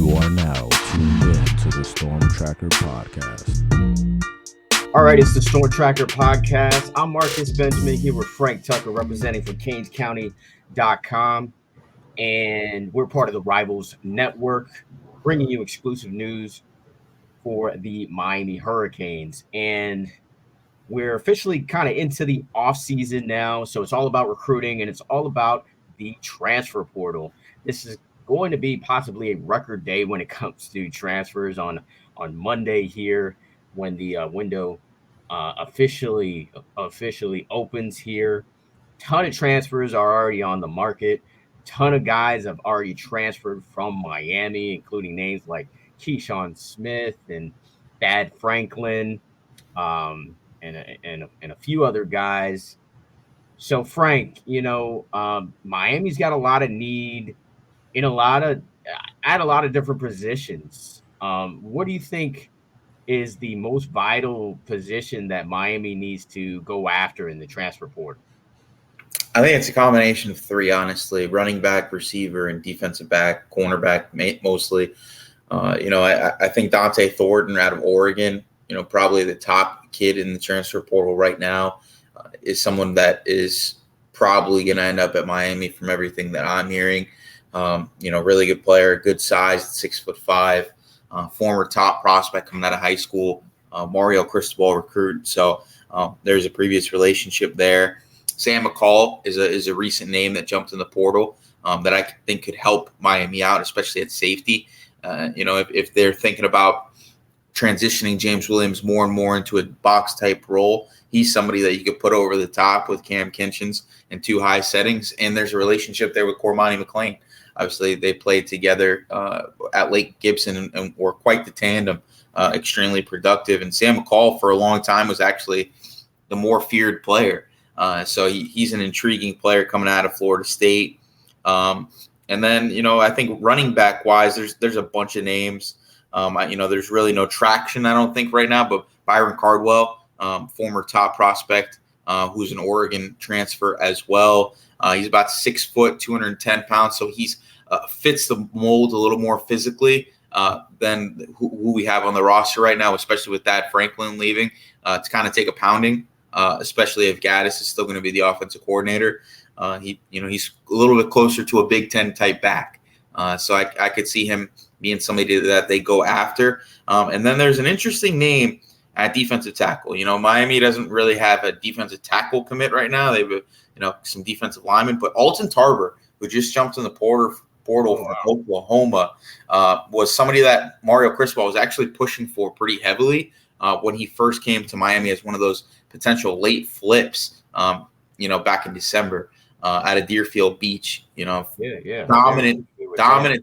You are now tuned in to the Storm Tracker Podcast. All right, it's the Storm Tracker Podcast. I'm Marcus Benjamin here with Frank Tucker, representing for CanesCounty.com. And we're part of the Rivals Network, bringing you exclusive news for the Miami Hurricanes. And we're officially kind of into the offseason now. So it's all about recruiting and it's all about the transfer portal. This is going to be possibly a record day when it comes to transfers on Monday here when the window officially opens here. Ton of transfers are already on the market. Ton of guys have already transferred from Miami, including names like Keyshawn Smith and Thad Franklin, and a few other guys. So Frank, Miami's got a lot of need in a lot of different positions. What do you think is the most vital position that Miami needs to go after in the transfer portal? I think it's a combination of three, honestly: running back, receiver, and defensive back, cornerback mostly. I think Dante Thornton out of Oregon, probably the top kid in the transfer portal right now, is someone that is probably going to end up at Miami from everything that I'm hearing. Really good player, good size, 6'5", former top prospect coming out of high school, Mario Cristobal recruit. So there's a previous relationship there. Sam McCall is a recent name that jumped in the portal that I think could help Miami out, especially at safety. If they're thinking about transitioning James Williams more and more into a box type role, he's somebody that you could put over the top with Cam Kinchins in two high settings. And there's a relationship there with Cormani McLean. Obviously, they played together at Lake Gibson and were quite the tandem, extremely productive. And Sam McCall for a long time was actually the more feared player. So he's an intriguing player coming out of Florida State. And then, I think running back wise, there's a bunch of names. There's really no traction, I don't think, right now. But Byron Cardwell, former top prospect, who's an Oregon transfer as well. He's about 6 foot, 210 pounds. So he's fits the mold a little more physically than who we have on the roster right now, especially with Thad Franklin leaving to kind of take a pounding, especially if Gaddis is still going to be the offensive coordinator. He's a little bit closer to a Big Ten type back. So I could see him being somebody that they go after. And then there's an interesting name at defensive tackle. Miami doesn't really have a defensive tackle commit right now. They have, some defensive linemen, but Alton Tarver, who just jumped in the portal from Oklahoma, was somebody that Mario Cristobal was actually pushing for pretty heavily when he first came to Miami as one of those potential late flips, back in December out of Deerfield Beach. Dominant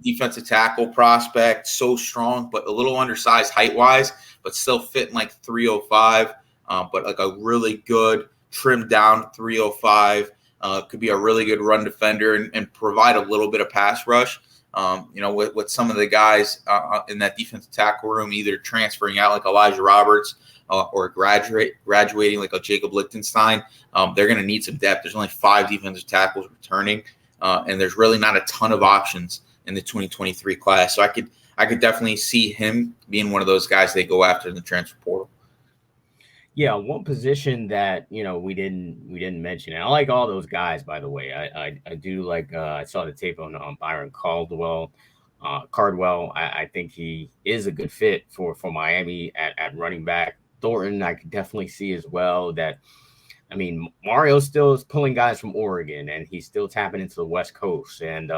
defensive tackle prospect, so strong, but a little undersized height-wise, but still fitting like 305, but like a really good trimmed down 305. Could be a really good run defender and provide a little bit of pass rush. With some of the guys in that defensive tackle room, either transferring out like Elijah Roberts or graduating like a Jacob Lichtenstein, they're going to need some depth. There's only 5 defensive tackles returning, and there's really not a ton of options in the 2023 class. So I could definitely see him being one of those guys they go after in the transfer portal. Yeah, one position that we didn't mention, and I like all those guys, by the way. I do like. I saw the tape on Byron Cardwell. I think he is a good fit for Miami at running back. Thornton, I could definitely see as well. That, Mario still is pulling guys from Oregon, and he's still tapping into the West Coast. And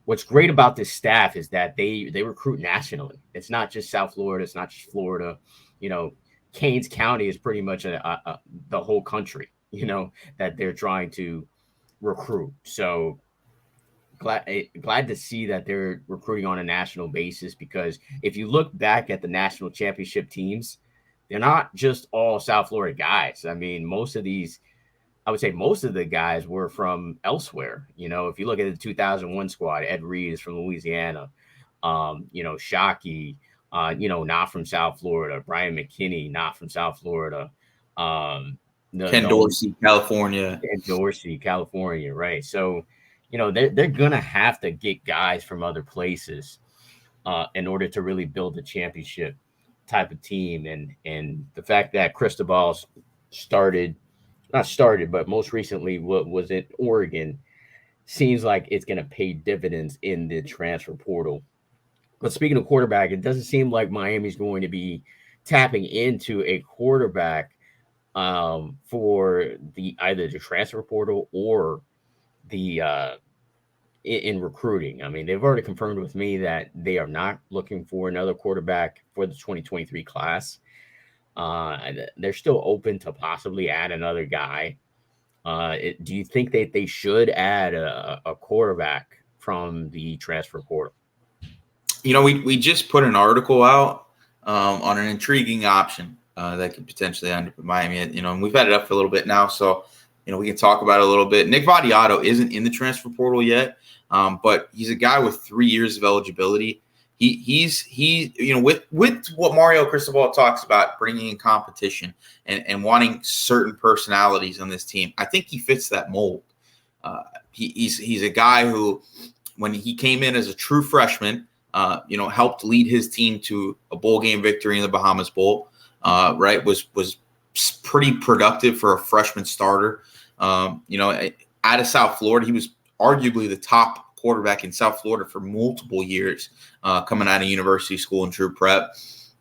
what's great about this staff is that they recruit nationally. It's not just South Florida. It's not just Florida. Canes County is pretty much the whole country, that they're trying to recruit. So glad to see that they're recruiting on a national basis, because if you look back at the national championship teams, they're not just all South Florida guys. Most of the guys were from elsewhere. If you look at the 2001 squad, Ed Reed is from Louisiana, Shockey, not from South Florida. Brian McKinney, not from South Florida. Ken Dorsey, California. Right? So, they're gonna have to get guys from other places. in order to really build a championship type of team. And the fact that Cristobal not started, but most recently what was at Oregon seems like it's going to pay dividends in the transfer portal. But speaking of quarterback, it doesn't seem like Miami's going to be tapping into a quarterback for the either the transfer portal or the in recruiting. I mean, they've already confirmed with me that they are not looking for another quarterback for the 2023 class. They're still open to possibly add another guy. Do you think that they should add a quarterback from the transfer portal? We just put an article out on an intriguing option that could potentially end up in Miami. And we've had it up for a little bit now, so we can talk about it a little bit. Nick Vattiato isn't in the transfer portal yet, but he's a guy with 3 years of eligibility. He's with what Mario Cristobal talks about, bringing in competition and wanting certain personalities on this team. I think he fits that mold. He's a guy who, when he came in as a true freshman, helped lead his team to a bowl game victory in the Bahamas Bowl. Right, was pretty productive for a freshman starter. Out of South Florida, he was arguably the top quarterback in South Florida for multiple years, coming out of university school and true prep.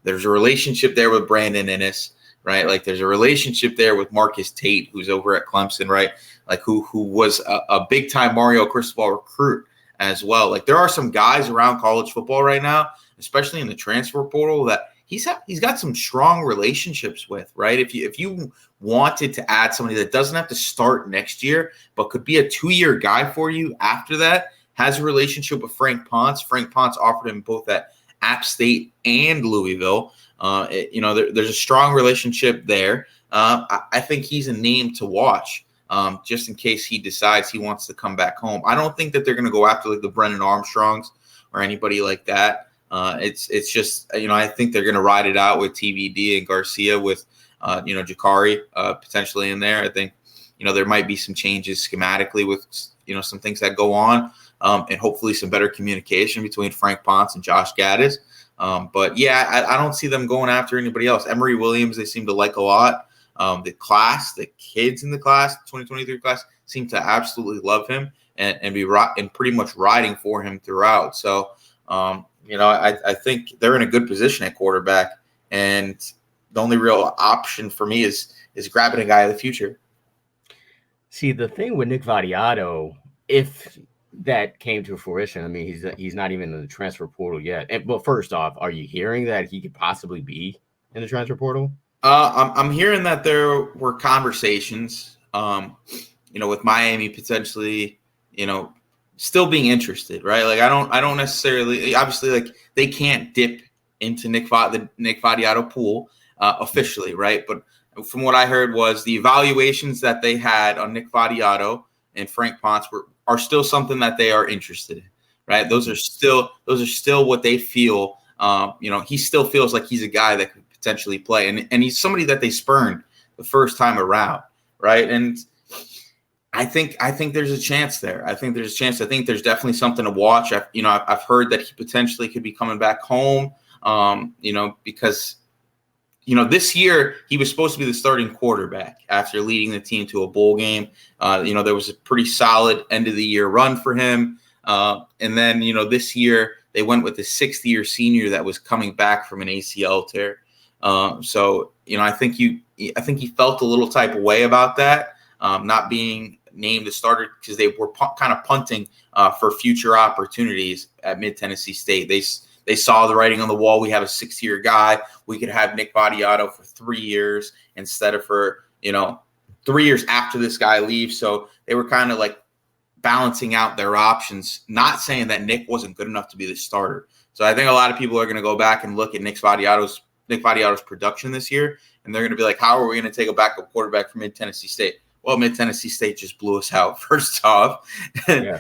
There's a relationship there with Brandon Inniss, right? Like, there's a relationship there with Marcus Tate, who's over at Clemson, right? Like, who was a big time Mario Cristobal recruit as well. Like, there are some guys around college football right now, especially in the transfer portal, that he's got some strong relationships with, right? If you wanted to add somebody that doesn't have to start next year, but could be a 2-year guy for you after that, has a relationship with Frank Ponce. Frank Ponce offered him both at App State and Louisville. There's a strong relationship there. I think he's a name to watch, just in case he decides he wants to come back home. I don't think that they're going to go after like the Brennan Armstrongs or anybody like that. It's just, I think they're going to ride it out with TVD and Garcia with, Jakari potentially in there. I think, there might be some changes schematically with, some things that go on, and hopefully some better communication between Frank Ponce and Josh Gaddis. But yeah, I don't see them going after anybody else. Emory Williams, they seem to like a lot. The kids in the class, 2023 class, seem to absolutely love him and be pretty much riding for him throughout. So, I think they're in a good position at quarterback, and the only real option for me is grabbing a guy of the future. See, the thing with Nick Vattiato, if that came to fruition, I mean, he's not even in the transfer portal yet. But first off, are you hearing that he could possibly be in the transfer portal? I'm hearing that there were conversations, with Miami potentially, still being interested, right? Like, I don't necessarily, obviously, like, they can't dip into the Nick Vattiato pool officially, right? But from what I heard was the evaluations that they had on Nick Vattiato and Frank Ponce are still something that they are interested in, right? Those are still what they feel. He still feels like he's a guy that could potentially play, and he's somebody that they spurned the first time around, right? And I think there's a chance there. I think there's definitely something to watch. I've heard that he potentially could be coming back home, because this year he was supposed to be the starting quarterback after leading the team to a bowl game. There was a pretty solid end of the year run for him. And then, this year they went with the 6th-year senior that was coming back from an ACL tear. I think he felt a little type of way about that, not being named the starter, because they were kind of punting for future opportunities at Mid-Tennessee State. They saw the writing on the wall. We have a 6-year guy. We could have Nick Vattiato for 3 years instead of for, 3 years after this guy leaves. So they were kind of like balancing out their options, not saying that Nick wasn't good enough to be the starter. So I think a lot of people are going to go back and look at Nick Vattiato's production this year, and they're going to be like, how are we going to take a backup quarterback from Mid-Tennessee State? Well, Mid-Tennessee State just blew us out first off. Yeah.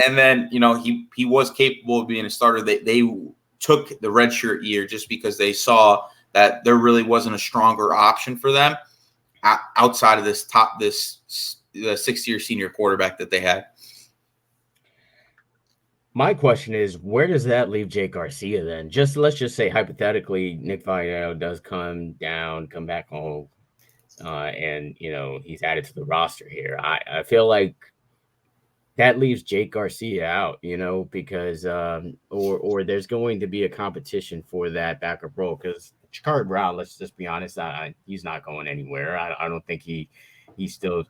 And then, he was capable of being a starter. They took the redshirt year just because they saw that there really wasn't a stronger option for them outside of the 6-year senior quarterback that they had. My question is, where does that leave Jake Garcia then? Let's just say hypothetically, Nick Valiano does come back home, and he's added to the roster here. I feel like that leaves Jake Garcia out, because or there's going to be a competition for that backup role because Jakari Brown, let's just be honest, he's not going anywhere. I don't think he's still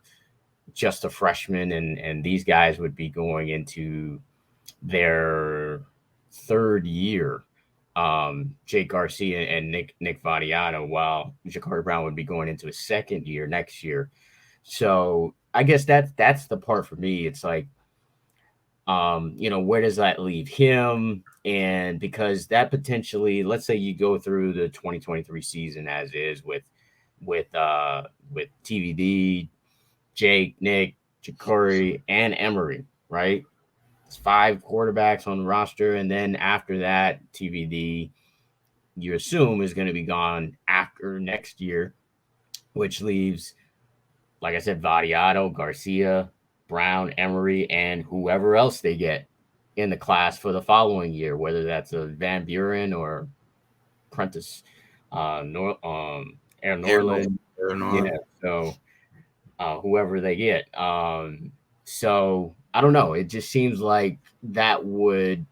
just a freshman, and these guys would be going into their third year. Jake Garcia and Nick Vadiano, while Jakari Brown would be going into his second year next year. So I guess that's the part for me. It's like, where does that leave him? And because that potentially, let's say you go through the 2023 season as is with TVD, Jake, Nick, Jakari, and Emory, right? It's 5 quarterbacks on the roster, and then after that, TVD, you assume, is going to be gone after next year, which leaves, like I said, Vadiano, Garcia, Brown, Emory, and whoever else they get in the class for the following year, whether that's a Van Buren or Prentice, Aaron Norland, yeah. So whoever they get. So I don't know. It just seems like that would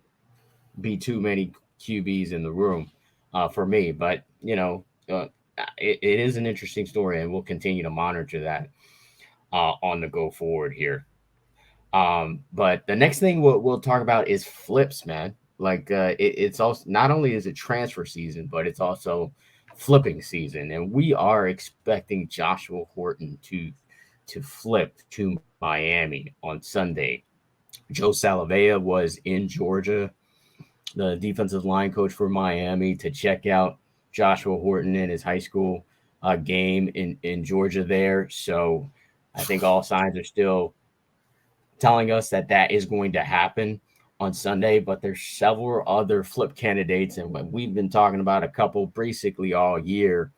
be too many QBs in the room for me. But it is an interesting story, and we'll continue to monitor that on the go forward here. But the next thing we'll talk about is flips, man. Like it's also, not only is it transfer season, but it's also flipping season, and we are expecting Joshua Horton to flip to Miami on Sunday. Joe Salavea was in Georgia, the defensive line coach for Miami, to check out Joshua Horton in his high school game in Georgia there. So I think all signs are still telling us that is going to happen on Sunday, but there's several other flip candidates, and we've been talking about a couple basically all year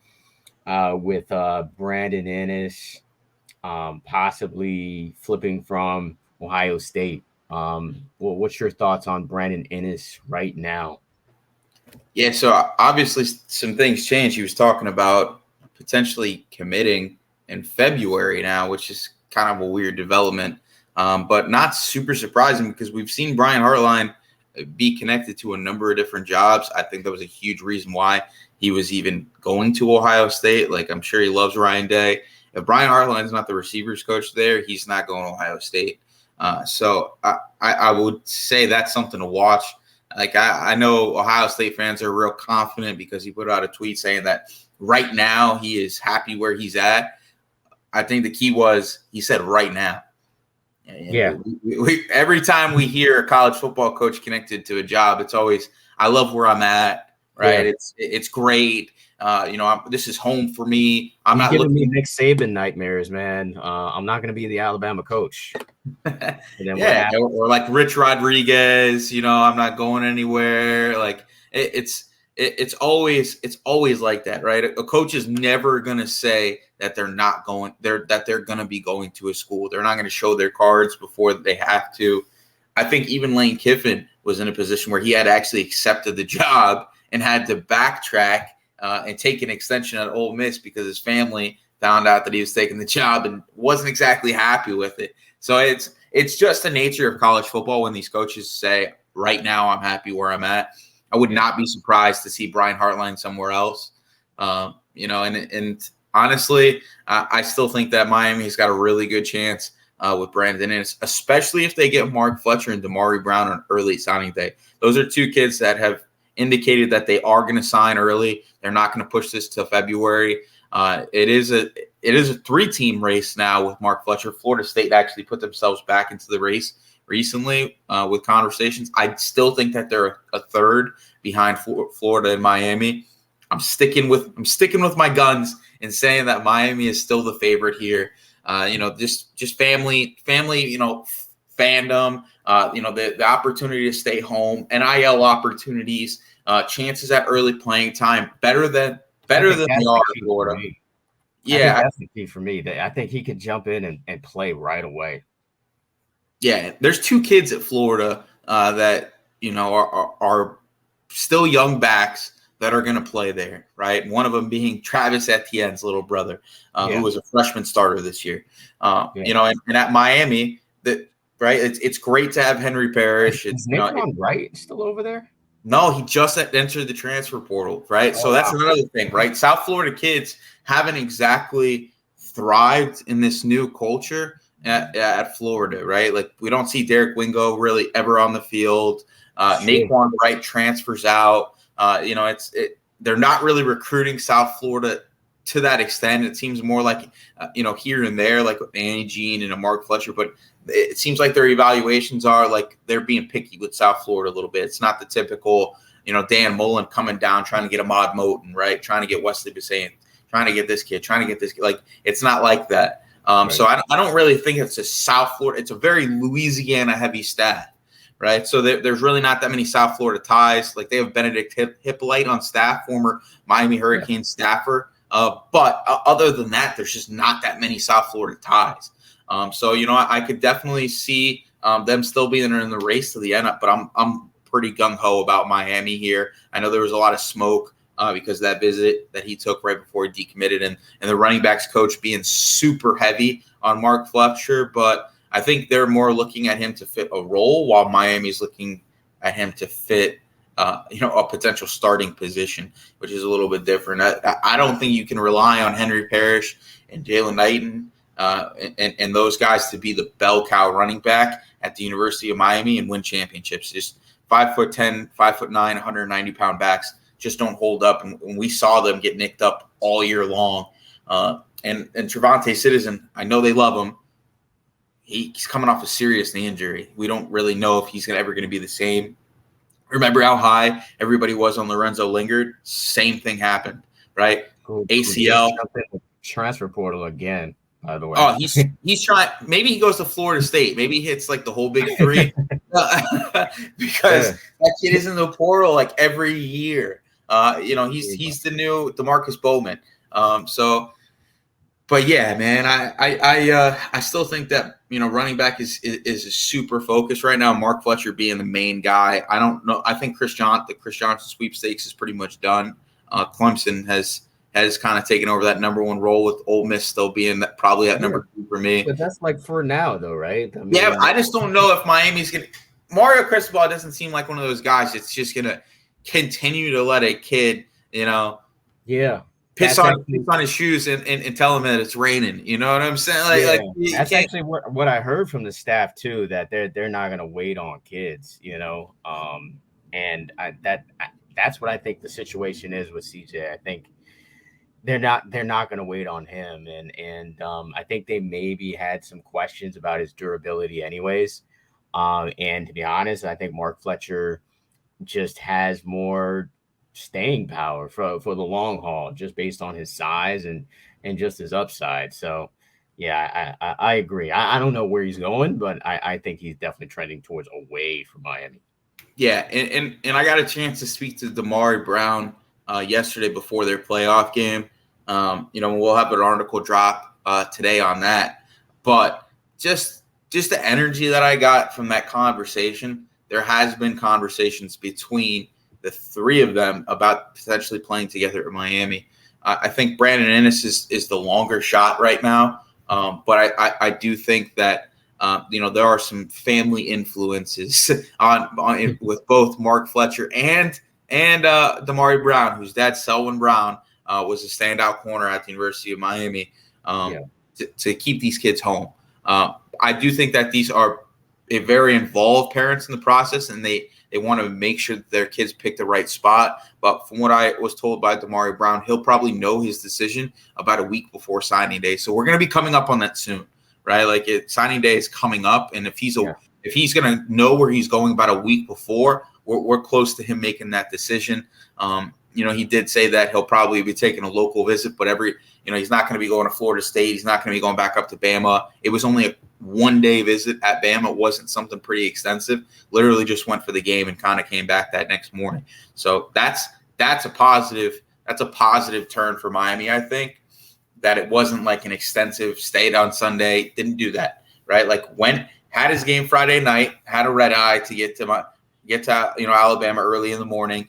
with Brandon Ennis possibly flipping from Ohio State. What's your thoughts on Brandon Ennis right now? Yeah, so obviously some things changed. He was talking about potentially committing in February now, which is kind of a weird development. But not super surprising because we've seen Brian Hartline be connected to a number of different jobs. I think that was a huge reason why he was even going to Ohio State. Like, I'm sure he loves Ryan Day. If Brian Hartline is not the receivers coach there, he's not going to Ohio State. So I would say that's something to watch. Like, I know Ohio State fans are real confident because he put out a tweet saying that right now he is happy where he's at. I think the key was he said right now. And yeah. We every time we hear a college football coach connected to a job, it's always, I love where I'm at, right? Yeah. It's great. This is home for me. I'm not giving me Nick Saban nightmares, man. I'm not going to be the Alabama coach. Yeah, or like Rich Rodriguez. I'm not going anywhere. Like it's always like that, right? A coach is never going to say that they're going to be going to a school. They're not going to show their cards before they have to. I think even Lane Kiffin was in a position where he had actually accepted the job and had to backtrack and take an extension at Ole Miss because his family found out that he was taking the job and wasn't exactly happy with it. So it's just the nature of college football when these coaches say, right now I'm happy where I'm at. I would not be surprised to see Brian Hartline somewhere else. And honestly, I still think that Miami's got a really good chance with Brandon Ennis, especially if they get Mark Fletcher and Damari Brown on early signing day. Those are two kids that have indicated that they are going to sign early. They're not going to push this till February. It is a 3-team race now with Mark Fletcher. Florida State actually put themselves back into the race recently with conversations. I still think that they're a third behind Florida and Miami. I'm sticking with my guns and saying that Miami is still the favorite here. Just family, fandom, the opportunity to stay home, NIL opportunities, chances at early playing time, better than they are in Florida. Yeah, that's the key for me. I think he could jump in and play right away. Yeah, there's 2 kids at Florida that are still young backs that are going to play there, right? One of them being Travis Etienne's little brother, who was a freshman starter this year. And at Miami, right, it's great to have Henry Parrish. Is Nick Wright still over there? No, he just entered the transfer portal, right? So that's another thing, right? South Florida kids haven't exactly thrived in this new culture at Florida, right? Like, we don't see Derek Wingo really ever on the field. Naquan Wright transfers out. They're not really recruiting South Florida to that extent. It seems more like, here and there, like with Annie Jean and a Mark Fletcher, but it seems like their evaluations are like they're being picky with South Florida a little bit. It's not the typical, Dan Mullen coming down, trying to get Ahmad Moten, right? Trying to get Wesley Bissain, trying to get this kid, trying to get this kid. Like, it's not like that. Right. So I don't really think it's a South Florida. It's a very Louisiana heavy staff, right? So there's really not that many South Florida ties. Like, they have Benedict Hippolyte on staff, former Miami Hurricanes staffer. But other than that, there's just not that many South Florida ties. So I could definitely see them still being in the race to the end, but I'm pretty gung-ho about Miami here. I know there was a lot of smoke because of that visit that he took right before he decommitted, and the running backs coach being super heavy on Mark Fletcher, but I think they're more looking at him to fit a role while Miami's looking at him to fit a potential starting position, which is a little bit different. I don't think you can rely on Henry Parrish and Jalen Knighton and those guys to be the bell cow running back at the University of Miami and win championships. Just 5'10", 5'9", 190-pound backs just don't hold up, and we saw them get nicked up all year long. And Trevante Citizen, I know they love him. He's coming off a serious knee injury. We don't really know if he's ever going to be the same. Remember how high everybody was on Lorenzo Lingard? Same thing happened, right? ACL. Transfer portal again, by the way. Oh, he's trying. Maybe he goes to Florida State. Maybe he hits like the whole big three because that kid is in the portal like every year. He's the new DeMarcus Bowman. But yeah, man, I still think that running back is a super focus right now. Mark Fletcher being the main guy. I don't know. I think the Chris Johnson sweepstakes is pretty much done. Clemson has kind of taken over that number one role, with Ole Miss still being probably at number 2 for me. But that's like for now, though, right? I mean, yeah, I just don't know if Miami's going to – Mario Cristobal doesn't seem like one of those guys that's just going to continue to let a kid, piss on his shoes and tell him that it's raining. You know what I'm saying? That's actually what I heard from the staff, too, that they're not going to wait on kids, and that's what I think the situation is with CJ. I think they're not going to wait on him, and I think they maybe had some questions about his durability anyways. And to be honest, I think Mark Fletcher just has more staying power for the long haul, just based on his size and just his upside. So yeah, I agree. I don't know where he's going, but I think he's definitely trending towards away from Miami. Yeah, and I got a chance to speak to Damari Brown yesterday before their playoff game. We'll have an article drop today on that. But just the energy that I got from that conversation, there has been conversations between the three of them about potentially playing together at Miami. I think Brandon Ennis is the longer shot right now, but I do think that there are some family influences on with both Mark Fletcher and Damari Brown, whose dad, Selwyn Brown, was a standout corner at the University of Miami, to keep these kids home. I do think that these are very involved parents in the process, and they want to make sure that their kids pick the right spot. But from what I was told by Damari Brown, he'll probably know his decision about a week before signing day. So we're going to be coming up on that soon, right? Like, signing day is coming up, and if he's going to know where he's going about a week before, we're close to him making that decision. He did say that he'll probably be taking a local visit, but he's not going to be going to Florida State. He's not going to be going back up to Bama. It was only a one-day visit at Bama. It wasn't something pretty extensive. Literally just went for the game and kind of came back that next morning. So that's a positive. That's a positive turn for Miami, I think, that it wasn't like an extensive stayed on Sunday. Didn't do that, right? Like, had his game Friday night, had a red eye to get to Alabama early in the morning,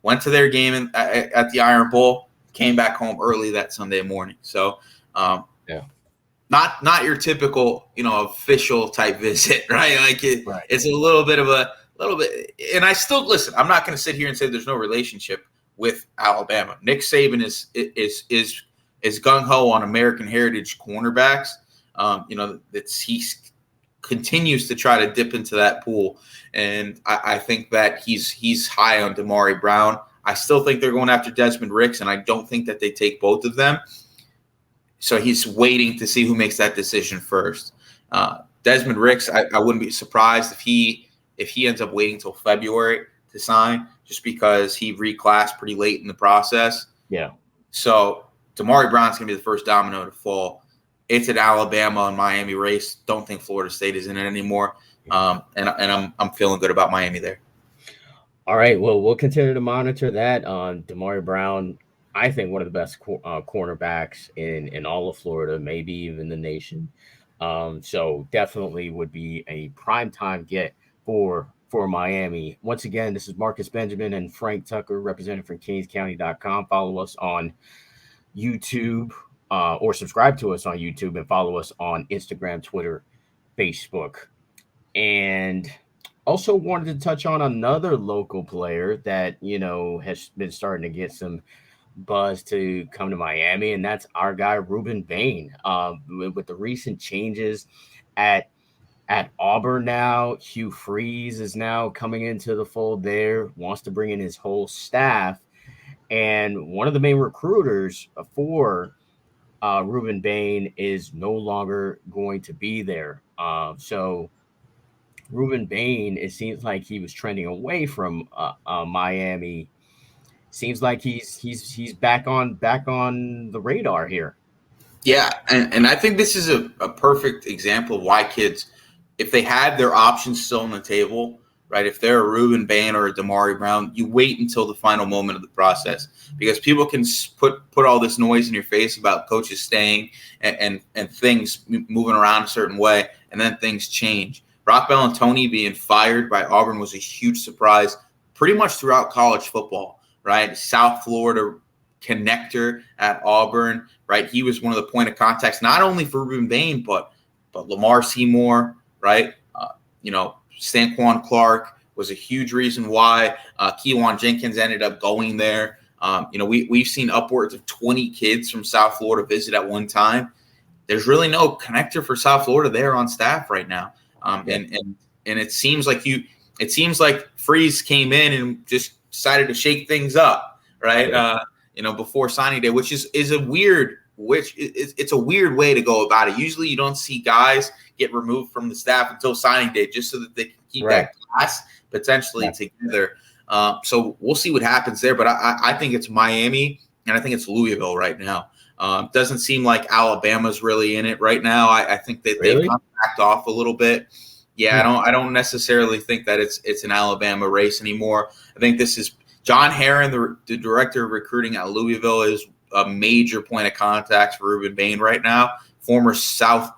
went to their game at the Iron Bowl, came back home early that Sunday morning. So, not your typical, official type visit, right? Like it's a little bit, and I still listen. I'm not going to sit here and say there's no relationship with Alabama. Nick Saban is gung ho on American heritage cornerbacks. He continues to try to dip into that pool, and I think that he's high on Damari Brown. I still think they're going after Desmond Ricks, and I don't think that they take both of them. So he's waiting to see who makes that decision first. Desmond Ricks, I wouldn't be surprised if he ends up waiting till February to sign, just because he reclassed pretty late in the process. Yeah. So Damari Brown's going to be the first domino to fall. It's an Alabama and Miami race. Don't think Florida State is in it anymore. And I'm feeling good about Miami there. All right. Well, we'll continue to monitor that. Damari Brown, I think one of the best cornerbacks in all of Florida, maybe even the nation. So definitely would be a primetime get for Miami. Once again, this is Marcus Benjamin and Frank Tucker, representing from CanesCounty.com. Follow us on YouTube, or subscribe to us on YouTube, and follow us on Instagram, Twitter, Facebook. And also wanted to touch on another local player that, has been starting to get some buzz to come to Miami, and that's our guy, Rueben Bain. With the recent changes at Auburn now, Hugh Freeze is now coming into the fold there, wants to bring in his whole staff. And one of the main recruiters for Rueben Bain is no longer going to be there. So Rueben Bain, it seems like he was trending away from Miami. Seems like he's back on the radar here. Yeah, and I think this is a perfect example of why kids, if they had their options still on the table, right? If they're a Rueben Bain or a Damari Brown, you wait until the final moment of the process, because people can put all this noise in your face about coaches staying and things moving around a certain way, and then things change. Brock Bellantoni being fired by Auburn was a huge surprise pretty much throughout college football, right? South Florida connector at Auburn, right? He was one of the point of contacts, not only for Rueben Bain, but Lamar Seymour, right? Stanquan Clark was a huge reason why Keewan Jenkins ended up going there. We've seen upwards of 20 kids from South Florida visit at one time. There's really no connector for South Florida there on staff right now. And it seems like Freeze came in and just decided to shake things up, right? Before signing day, which is a weird, it's a weird way to go about it. Usually you don't see guys get removed from the staff until signing day, just so that they can keep that class potentially together. So we'll see what happens there. But I think it's Miami, and I think it's Louisville right now. Doesn't seem like Alabama's really in it right now. I think that they've backed off a little bit. Yeah, I don't necessarily think that it's an Alabama race anymore. I think this is John Herron, the director of recruiting at Louisville, is a major point of contact for Rueben Bain right now. Former South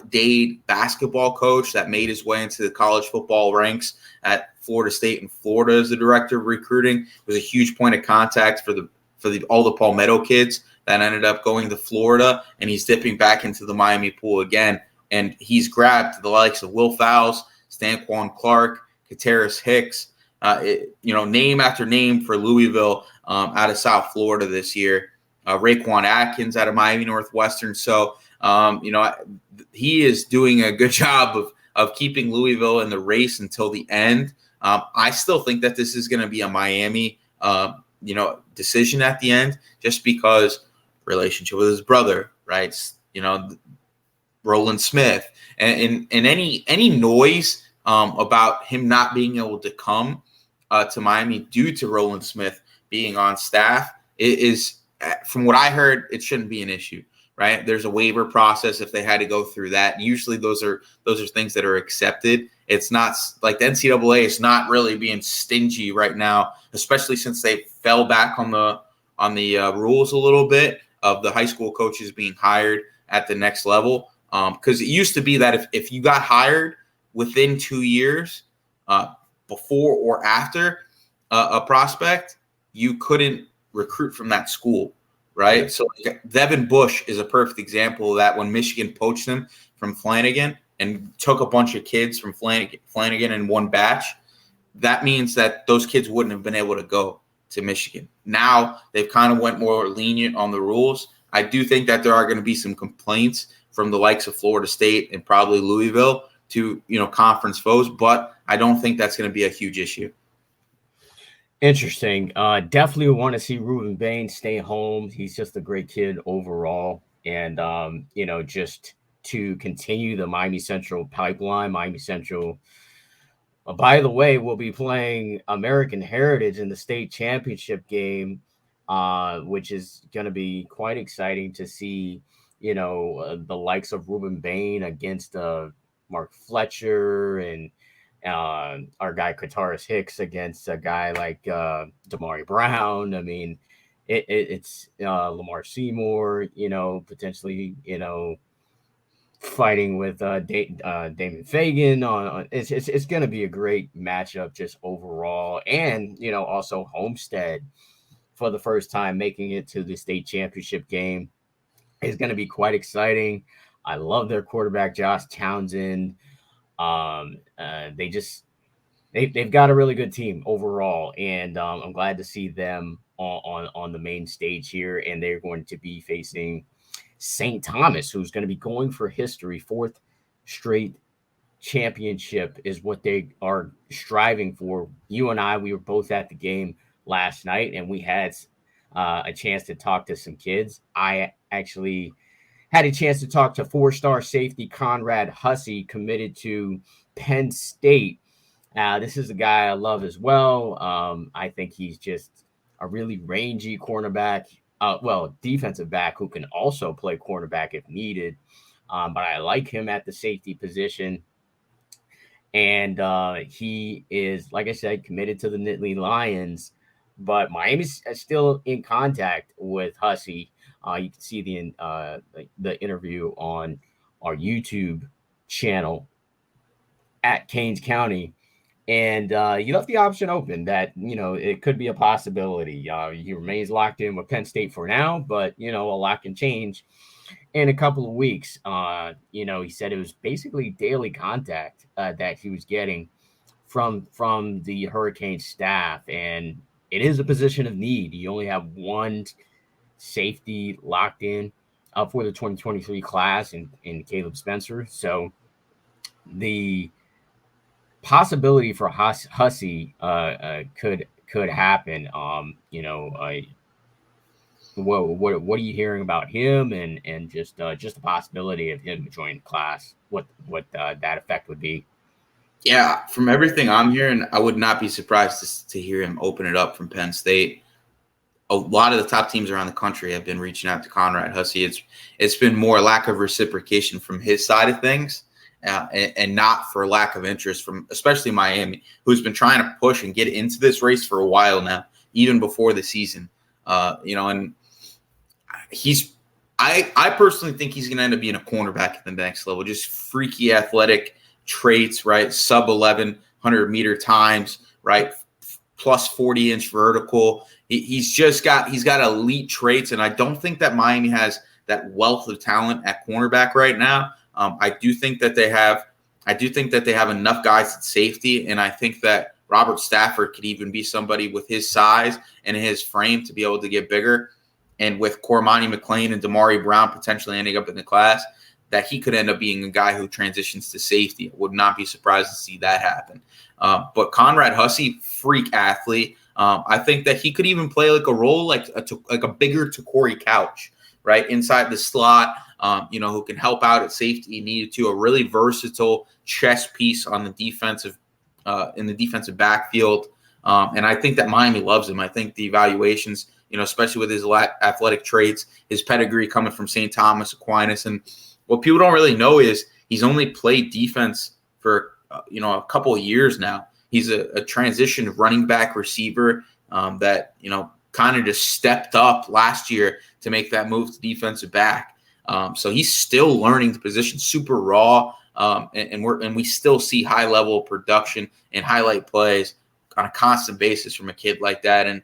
Dade basketball coach that made his way into the college football ranks at Florida State and Florida as the director of recruiting, was a huge point of contact for all the Palmetto kids that ended up going to Florida, and he's dipping back into the Miami pool again. And he's grabbed the likes of Will Fowles, Stanquan Clark, Kateris Hicks, name after name for Louisville out of South Florida this year. Raekwon Atkins out of Miami Northwestern. So, he is doing a good job of keeping Louisville in the race until the end. I still think that this is going to be a Miami, decision at the end, just because relationship with his brother, right? Roland Smith, and any noise about him not being able to come to Miami due to Roland Smith being on staff is, from what I heard, it shouldn't be an issue, right? There's a waiver process if they had to go through that. Usually those are things that are accepted. It's not like the NCAA is not really being stingy right now, especially since they fell back on the rules a little bit of the high school coaches being hired at the next level. Because it used to be that if you got hired within 2 years, before or after a prospect, you couldn't recruit from that school, right? Yeah. So Devin Bush is a perfect example of that. When Michigan poached him from Flanagan and took a bunch of kids from Flanagan in one batch, that means that those kids wouldn't have been able to go to Michigan. Now they've kind of went more lenient on the rules. I do think that there are going to be some complaints from the likes of Florida State and probably Louisville to, conference foes, but I don't think that's going to be a huge issue. Interesting. Definitely want to see Ruben Bain stay home. He's just a great kid overall. And, just to continue the Miami Central pipeline, Miami Central, by the way, will be playing American Heritage in the state championship game, which is going to be quite exciting to see, the likes of Ruben Bain against Mark Fletcher and our guy Kataris Hicks against a guy like Damari Brown. I mean, it's Lamar Seymour, potentially, fighting with Damon Fagan on it's going to be a great matchup just overall. And, also Homestead for the first time making it to the state championship game is going to be quite exciting. I love their quarterback, Josh Townsend. They've got a really good team overall, and I'm glad to see them on the main stage here. And they're going to be facing St. Thomas, who's going to be going for history. Fourth straight championship is what they are striving for. You and I, we were both at the game last night, and we had a chance to talk to some kids. I actually had a chance to talk to 4-star safety Conrad Hussey, committed to Penn State. This is a guy I love as well. I think he's just a really rangy cornerback, defensive back who can also play cornerback if needed. But I like him at the safety position. And he is, like I said, committed to the Nittany Lions. But Miami's still in contact with Hussey. You can see the interview on our YouTube channel at Canes County. And you left the option open that, it could be a possibility. He remains locked in with Penn State for now, but, a lot can change in a couple of weeks. He said it was basically daily contact that he was getting from the Hurricane staff. And it is a position of need. You only have one safety locked in for the 2023 class in Caleb Spencer. So the possibility for Hussey could happen. What are you hearing about him and just the possibility of him joining the class? What that effect would be? Yeah, from everything I'm hearing, I would not be surprised to hear him open it up from Penn State. A lot of the top teams around the country have been reaching out to Conrad Hussey. It's been more lack of reciprocation from his side of things, and not for lack of interest from especially Miami, who's been trying to push and get into this race for a while now, even before the season. And I personally think he's going to end up being a cornerback at the next level. Just freaky athletic traits, right? Sub 1,100-meter times, right? Plus 40-inch vertical. He's got elite traits, and I don't think that Miami has that wealth of talent at cornerback right now. I do think that they have enough guys at safety, and I think that Robert Stafford could even be somebody with his size and his frame to be able to get bigger. And with Cormani McLean and Damari Brown potentially ending up in the class, that he could end up being a guy who transitions to safety. I would not be surprised to see that happen. But Conrad Hussey, freak athlete. I think that he could even play like a role like a bigger Torrey Couch, right, inside the slot, who can help out at safety needed to. A really versatile chess piece on the defensive in the defensive backfield. And I think that Miami loves him. I think the evaluations, especially with his athletic traits, his pedigree coming from St. Thomas Aquinas. And what people don't really know is he's only played defense for, a couple of years now. He's a transition running back receiver that, kind of just stepped up last year to make that move to defensive back. So he's still learning the position, super raw, and we still see high level production and highlight plays on a constant basis from a kid like that. And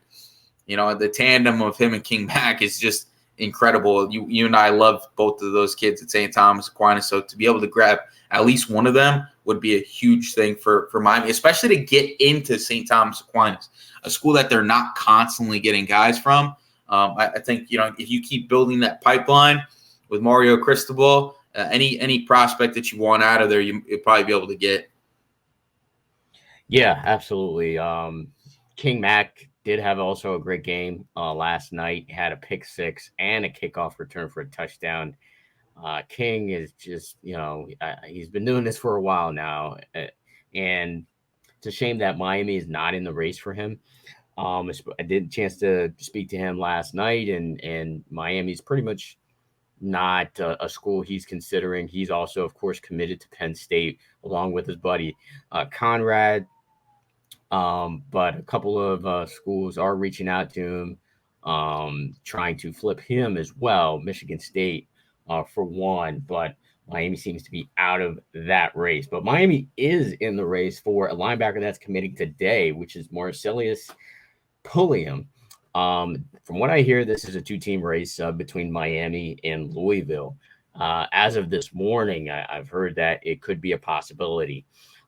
the tandem of him and King Mack is just incredible. You and I love both of those kids at St. Thomas Aquinas, so to be able to grab at least one of them would be a huge thing for Miami, especially to get into St. Thomas Aquinas, a school that they're not constantly getting guys from. I think if you keep building that pipeline with Mario Cristobal, any prospect that you want out of there, you'll probably be able to get. Yeah, absolutely. King Mack did have also a great game last night. Had a pick six and a kickoff return for a touchdown. King is just, he's been doing this for a while now, and it's a shame that Miami is not in the race for him. I did a chance to speak to him last night, and Miami's pretty much not a school he's considering. He's also, of course, committed to Penn State along with his buddy Conrad. But a couple of schools are reaching out to him, trying to flip him as well. Michigan State, for one, but Miami seems to be out of that race. But Miami is in the race for a linebacker that's committing today, which is Marcellus Pulliam. From what I hear, this is a two-team race between Miami and Louisville. As of this morning, I've heard that it could be a possibility.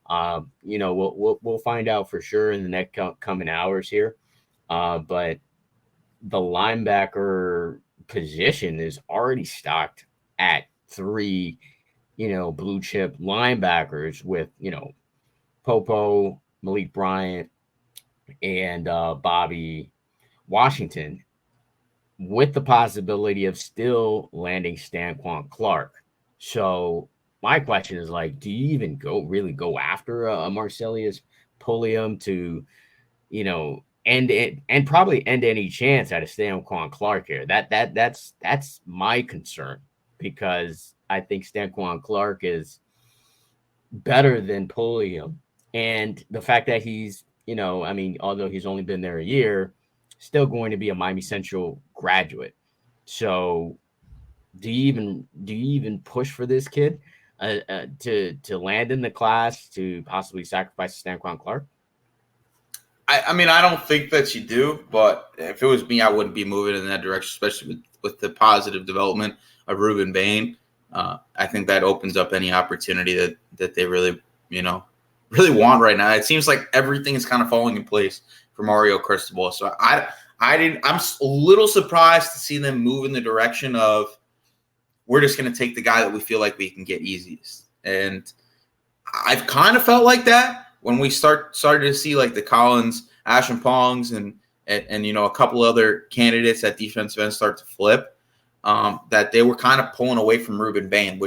We'll find out for sure in the next coming hours here. But the linebacker position is already stocked at 3, blue chip linebackers with, Popo, Malik Bryant, and Bobby Washington, with the possibility of still landing Stanquan Clark. So my question is, do you even go after a Marcellus Pulliam to, end it and probably end any chance at a Stanquan Clark here? That's my concern, because I think Stanquan Clark is better than Pulliam, and the fact that he's, although he's only been there a year, still going to be a Miami Central graduate. So do you even push for this kid to land in the class to possibly sacrifice Stanquan Clark? I don't think that you do, but if it was me, I wouldn't be moving in that direction, especially with the positive development of Ruben Bain. I think that opens up any opportunity that they really want right now. It seems like everything is kind of falling in place for Mario Cristobal. So I'm a little surprised to see them move in the direction of, we're just going to take the guy that we feel like we can get easiest. And I've kind of felt like that when we started to see the Collins, Ashenpongs, and a couple other candidates at defensive end start to flip, that they were kind of pulling away from Ruben Bain,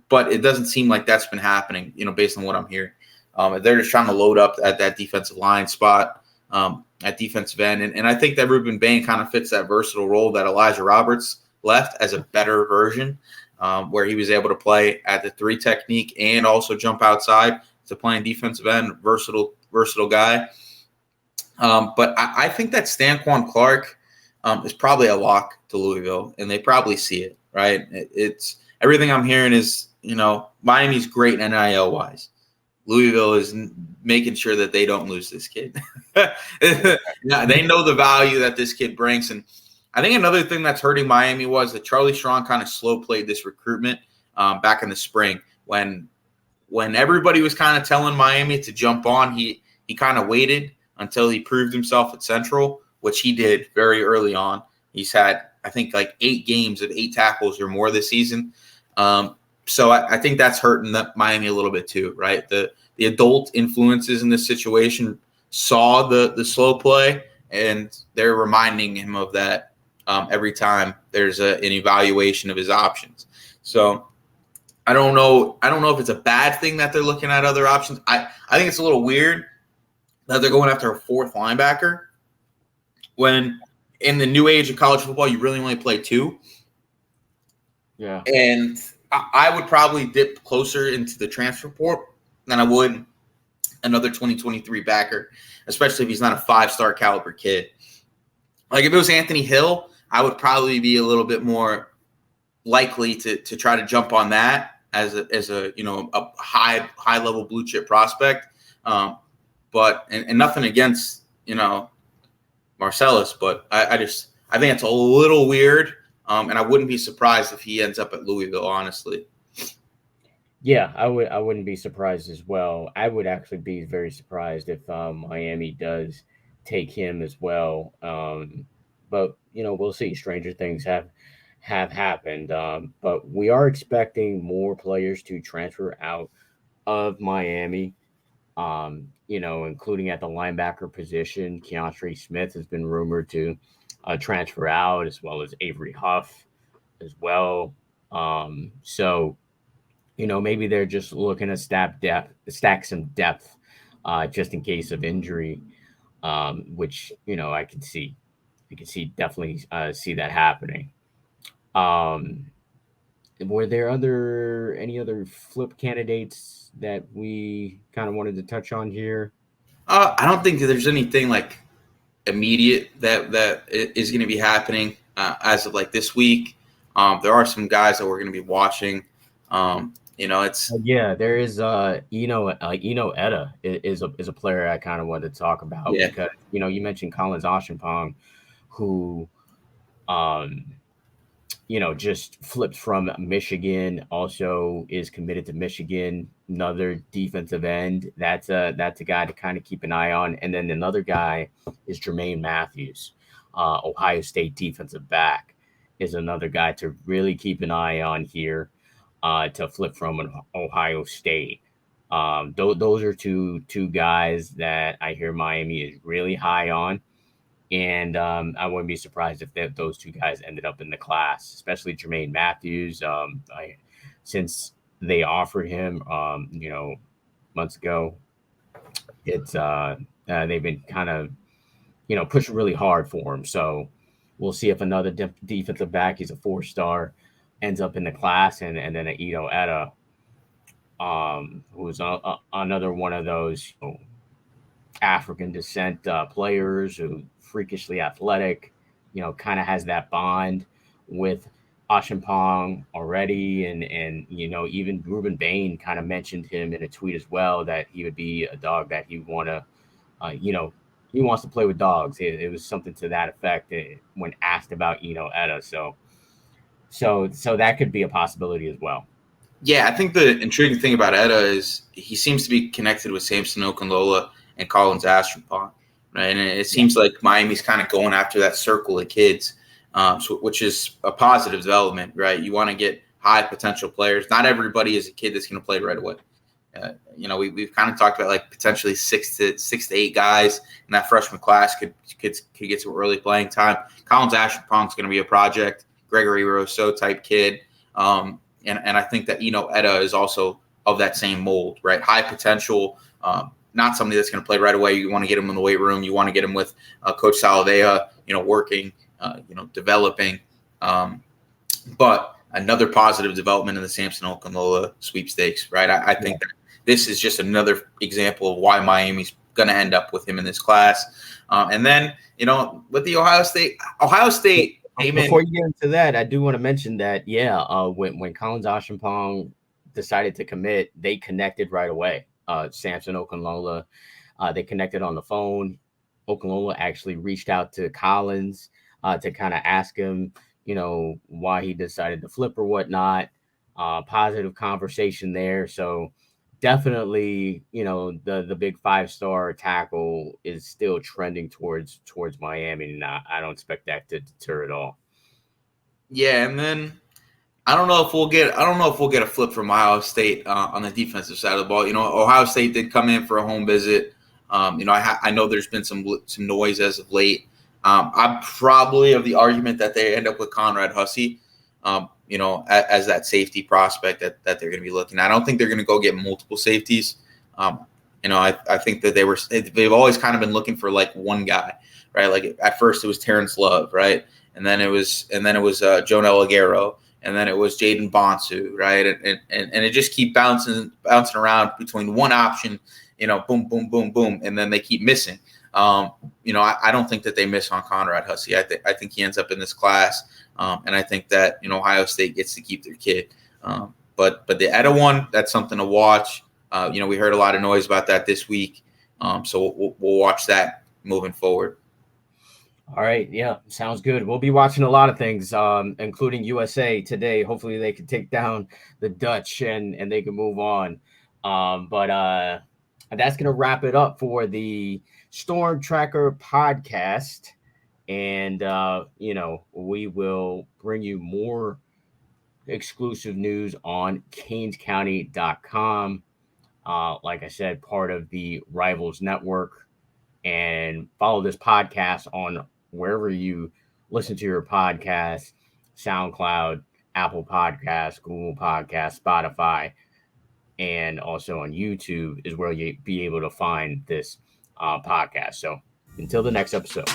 but it doesn't seem like that's been happening, based on what I'm hearing. They're just trying to load up at that defensive line spot at defensive end. And I think that Ruben Bain kind of fits that versatile role that Elijah Roberts left as a better version, where he was able to play at the 3 technique and also jump outside to playing defensive end, versatile guy. But I think that Stanquan Clark is probably a lock to Louisville, and they probably see it, right? It's everything I'm hearing is, Miami's great NIL wise. Louisville is making sure that they don't lose this kid. They know the value that this kid brings. And I think another thing that's hurting Miami was that Charlie Strong kind of slow played this recruitment back in the spring. When everybody was kind of telling Miami to jump on, he kind of waited until he proved himself at Central, which he did very early on. He's had, I think, 8 games of 8 tackles or more this season. So I think that's hurting Miami a little bit too, right? The adult influences in this situation saw the slow play, and they're reminding him of that every time there's an evaluation of his options. So I don't know if it's a bad thing that they're looking at other options. I think it's a little weird that they're going after a 4th linebacker when in the new age of college football you really only play 2. Yeah. And I would probably dip closer into the transfer portal than I would another 2023 backer, especially if he's not a 5-star caliber kid. If it was Anthony Hill, I would probably be a little bit more likely to try to jump on that as a a high level blue chip prospect. But nothing against Marcellus, but I think it's a little weird. And I wouldn't be surprised if he ends up at Louisville, honestly. Yeah, I wouldn't be surprised as well. I would actually be very surprised if Miami does take him as well. But we'll see. Stranger things have happened. But we are expecting more players to transfer out of Miami. Including at the linebacker position. Keontre Smith has been rumored to transfer out, as well as Avery Huff as well. So maybe they're just looking to stack some depth, just in case of injury, which I can see definitely see that happening. Were there any other flip candidates that we kind of wanted to touch on here? I don't think that there's anything like immediate that is going to be happening as of like this week. There are some guys that we're going to be watching. It's there is Eno Etta is a player I kind of wanted to talk about because you mentioned Collins Ashampong, who just flipped from Michigan, also is committed to Michigan, another defensive end. That's a guy to kind of keep an eye on. And then another guy is Jermaine Matthews, Ohio State defensive back, is another guy to really keep an eye on here, to flip from an Ohio State. Those are two guys that I hear Miami is really high on. And I wouldn't be surprised if those two guys ended up in the class, especially Jermaine Matthews. Since they offered him, months ago, it's they've been kind of, pushing really hard for him. So we'll see if another defensive back, he's a 4-star, ends up in the class, and then an Eno Etta, who's another one of those African descent players who freakishly athletic, kind of has that bond with Ashampong already. And even Ruben Bain kind of mentioned him in a tweet as well, that he would be a dog that he want to, he wants to play with dogs. It was something to that effect when asked about Eno Etta. So that could be a possibility as well. Yeah, I think the intriguing thing about Etta is he seems to be connected with Samson Okunlola and Collins Ashampong, right? And it seems like Miami's kind of going after that circle of kids, which is a positive development, right? You want to get high potential players. Not everybody is a kid that's going to play right away. We've kind of talked about like potentially six to 8 guys in that freshman class could get some early playing time. Collins Ashampong is going to be a project, Gregory Rousseau type kid, and I think that Eno Etta is also of that same mold, right? High potential. Not somebody that's going to play right away. You want to get him in the weight room. You want to get him with Coach Saladea, working, developing. But another positive development in the Samson Okunlola sweepstakes, right? I think that this is just another example of why Miami's going to end up with him in this class. And then, with the Ohio State came in. Before you get into that, I do want to mention that, when Collins Ashampong decided to commit, they connected right away. Samson Okunlola, they connected on the phone. Okunlola actually reached out to Collins to kind of ask him, why he decided to flip or whatnot. Positive conversation there. So definitely, the big 5-star tackle is still trending towards Miami, and I don't expect that to deter at all. Yeah, and then I don't know if we'll get a flip from Ohio State on the defensive side of the ball. Ohio State did come in for a home visit. I know there's been some noise as of late. I'm probably of the argument that they end up with Conrad Hussey, as that safety prospect that they're going to be looking at. I don't think they're going to go get multiple safeties. I think that they've always kind of been looking for like one guy, right? Like at first it was Terrence Love, right? And then it was Jonah Aguero. And then it was Jaden Bonsu, right? And it just keep bouncing around between one option, boom, boom, boom, boom, and then they keep missing. I don't think that they miss on Conrad Hussey. I think he ends up in this class, and I think that Ohio State gets to keep their kid. But the Etta one, that's something to watch. We heard a lot of noise about that this week, so we'll watch that moving forward. All right. Yeah, sounds good. We'll be watching a lot of things, including USA today. Hopefully they can take down the Dutch and they can move on. But that's going to wrap it up for the Storm Tracker podcast. And, we will bring you more exclusive news on CanesCounty.com. Like I said, part of the Rivals Network. And follow this podcast on wherever you listen to your podcast, SoundCloud, Apple Podcasts, Google Podcasts, Spotify, and also on YouTube is where you'll be able to find this podcast. So until the next episode.